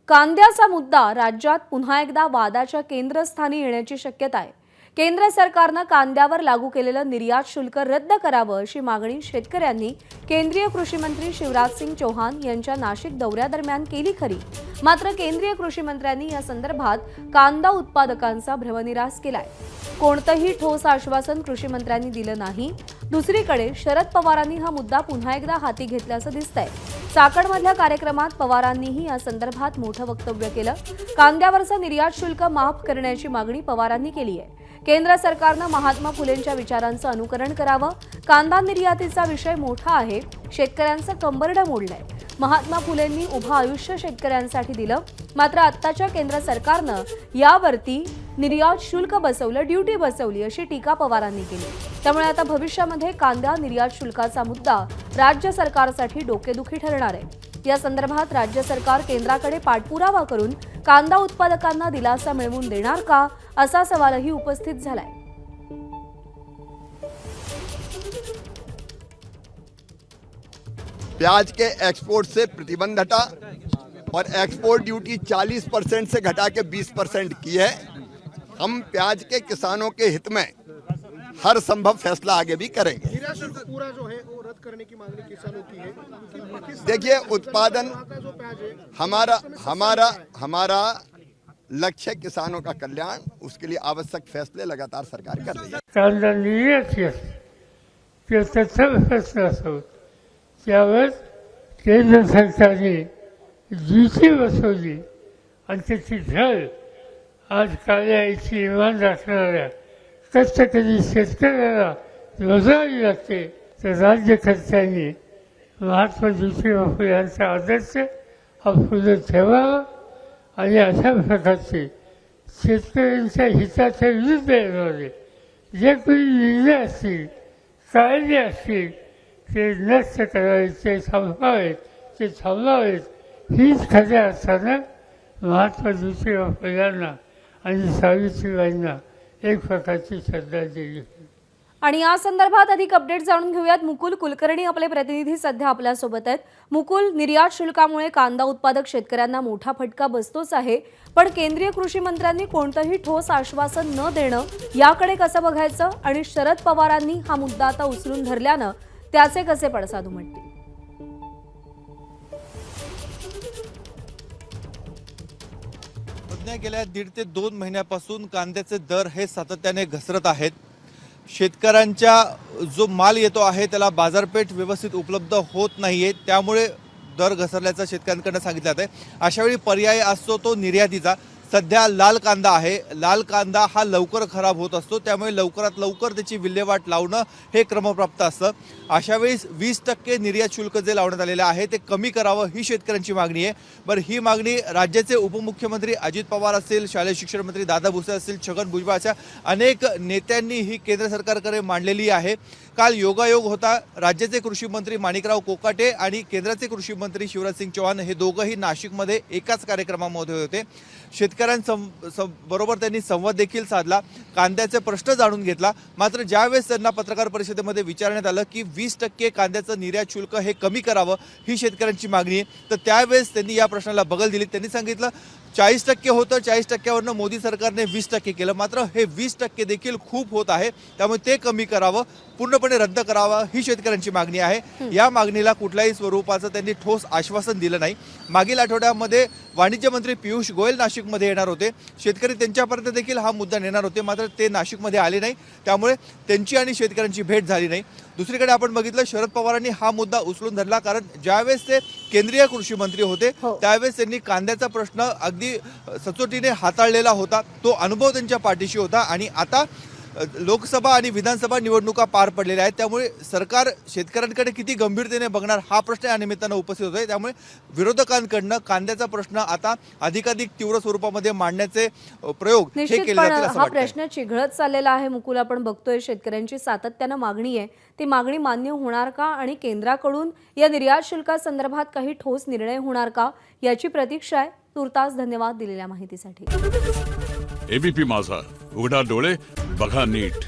कांद्याचा मुद्दा राज्यात पुन्हा एकदा वादाच्या केंद्रस्थानी येण्याची शक्यता आहे। केंद्र सरकारने कांद्यावर लागू केलेलं निर्यात शुल्क रद्द करावं अशी मागणी शेतकऱ्यांनी केंद्रीय कृषी मंत्री शिवराज सिंग चौहान यांच्या नाशिक दौऱ्यादरम्यान केली खरी, मात्र केंद्रीय कृषी मंत्र्यांनी या संदर्भात कांदा उत्पादकांचा भ्रमनिरास केलाय। कोणतंही ठोस आश्वासन कृषी मंत्र्यांनी दिलं नाही। दुसरीकडे शरद पवारांनी हा मुद्दा पुन्हा एकदा हाती घेतल्याचं दिसतंय। चाकणमधल्या कार्यक्रमात पवारांनीही या संदर्भात मोठं वक्तव्य केलं। कांद्यावरचं निर्यात शुल्क माफ करण्याची मागणी पवारांनी केली आहे। केंद्र सरकारने महात्मा फुलेंच्या विचारांचं अनुकरण करावं। कांदा निर्यातीचा विषय मोठा आहे, शेतकऱ्यांचं कंबरडं मोडलंय। महात्मा फुलेंनी उभं आयुष्य शेतकऱ्यांसाठी दिलं, मात्र आत्ताच्या केंद्र सरकारनं यावरती निर्यात शुल्क बसवलं, ड्युटी बसवली अशी टीका पवारांनी केली। त्यामुळे आता भविष्यामध्ये कांदा निर्यात शुल्काचा मुद्दा राज्य सरकारसाठी डोकेदुखी ठरणार आहे। या संदर्भात राज्य सरकार केंद्राकडे पाठपुरावा करून कांदा उत्पादकांना दिलासा मिळवून देणार का, असा सवालही उपस्थित झालाय। प्याज के एक्सपोर्ट से प्रतिबंध हटा और एक्सपोर्ट ड्यूटी 40% से घटा के 20% की है। हम प्याज के किसानों के हित में हर संभव फैसला आगे भी करेंगे। पूरा जो है वो रद्द करने की मांग किसानों की है। देखिए, उत्पादन हमारा लक्ष्य किसानों का कल्याण, उसके लिए आवश्यक फैसले लगातार सरकार कर रही है। कांदा निर्यात फैसला असो त्यावेळेस केंद्र सरकारने ड्युटी बसवली आणि त्याची झळ आज कांद्याची इमान राखणाऱ्या कष्टकरी शेतकऱ्याला रोजगारी लागते। तर राज्यकर्त्यांनी महात्मा ज्योतिबा फुले यांचा आदर्श हा पुढे ठेवावा आणि अशा प्रकारचे शेतकऱ्यांच्या हिताच्या विरुद्ध येणारे जे काही निर्णय असतील, कायदे असतील, ते नष्ट करायचे, ते थांबवावेत हीच खऱ्या अर्थानं महात्मा ज्योतिबा फुल्यांना आणि सावित्रीबाईंना एक प्रकारची श्रद्धांजली। आणि या संदर्भात अधिक अपडेट जाणून घेऊयात। मुकुल कुलकर्णी आपले प्रतिनिधी सध्या आपल्या सोबत आहेत। मुकुल, निर्यात शुल्कामुळे कांदा उत्पादक शेतकऱ्यांना मोठा फटका बसतोच आहे, पण केंद्रीय कृषी मंत्र्यांनी कोणतंही ठोस आश्वासन न देणं याकडे कसं बघायचं आणि शरद पवारांनी हा मुद्दा आता उचलून धरल्यानं त्याचे कसे पडसाद उमटतील? गेल्या 1.5 ते 2 महिन्यापासून कांद्याचे दर हे सातत्याने घसरत आहेत। शेतकऱ्यांच्या जो माल येतो आहे त्याला बाजारपेठ व्यवस्थित उपलब्ध होत नाहीये, त्यामुळे दर घसरल्याचं शेतकऱ्यांकडून सांगितलं जात आहे। अशावेळी पर्याय असतो तो निर्यातीचा। सध्या लाल कांदा आहे, लाल कांदा हा लवकर खराब होत असतो, त्यामुळे लवकरात लवकर त्याची विल्हेवाट लावणं हे क्रमप्राप्त असतं। अशावेळी 20% निर्यात शुल्क जे लावण्यात आलेलं आहे ते कमी करावं ही शेतकऱ्यांची मागणी आहे। बरं, ही मागणी राज्याचे उपमुख्यमंत्री अजित पवार असतील, शालेय शिक्षण मंत्री दादा भुसे असतील, छगन भुजबळ अशा अनेक नेत्यांनी ही केंद्र सरकारकडे मांडलेली आहे। काल योगायोग होता, राज्याचे कृषी मंत्री माणिकराव कोकाटे आणि केंद्राचे कृषी मंत्री शिवराज सिंग चौहान हे दोघंही नाशिकमध्ये एकाच कार्यक्रमामध्ये होते। शेतकऱ्यांबरोबर त्यांनी संवाद देखील साधला, कांद्याचे प्रश्न जाणून घेतला। मात्र ज्यावेळेस त्यांना पत्रकार परिषदेमध्ये विचारण्यात आलं की 20% कांद्याचं निर्यात शुल्क हे कमी करावं ही शेतकऱ्यांची मागणी आहे, तर त्यावेळेस त्यांनी या प्रश्नाला बगल दिली। त्यांनी सांगितलं 40% होतं, 40%वरनं मोदी सरकारने 20% केलं, मात्र हे 20% देखील खूप होत आहे, त्यामुळे ते कमी करावं, पूर्णपणे रद्द करावं ही शेतकऱ्यांची मागणी आहे। या मागणीला कुठल्याही स्वरूपाचं त्यांनी ठोस आश्वासन दिलं नाही। मागील आठवड्यामध्ये वाणिज्य मंत्री पियुष गोयल नाशिकमध्ये येणार होते, शेतकरी त्यांच्यापर्यंत देखील हा मुद्दा नेणार होते, मात्र ते नाशिकमध्ये आले नाही, त्यामुळे त्यांची आणि शेतकऱ्यांची भेट झाली नाही। दुसरीकडे आपण बघितलं, शरद पवारांनी हा मुद्दा उचलून धरला, कारण ज्यावेळेस ते केंद्रीय कृषी मंत्री होते त्यावेळेस त्यांनी कांद्याचा प्रश्न अगदी सचोटीने हाताळलेला होता, तो अनुभव त्यांच्या पाठीशी होता। आणि आता लोकसभा आणि विधानसभा निवडणुका पार पडलेल्या आहेत, त्यामुळे सरकार शेतकऱ्यांकडे किती गंभीरतेने बघणार हा प्रश्न या निमित्तानं उपस्थित होतोय। त्यामुळे विरोधकांकडनं कांद्याचा प्रश्न आता अधिकाधिक तीव्र स्वरूपामध्ये मांडण्याचे प्रयोग हे केले जातील असं हा प्रश्न चिघळत चाललेला आहे। मुकुल, आपण बघतोय शेतकऱ्यांची सातत्यानं मागणी आहे, ती मागणी मान्य होणार का आणि केंद्राकडून या निर्यात शुल्कासंदर्भात काही ठोस निर्णय होणार का याची प्रतीक्षा आहे। तुर्तास धन्यवाद दिलेल्या माहितीसाठी। एबीपी माझा, उघडा डोळे बघा नीट।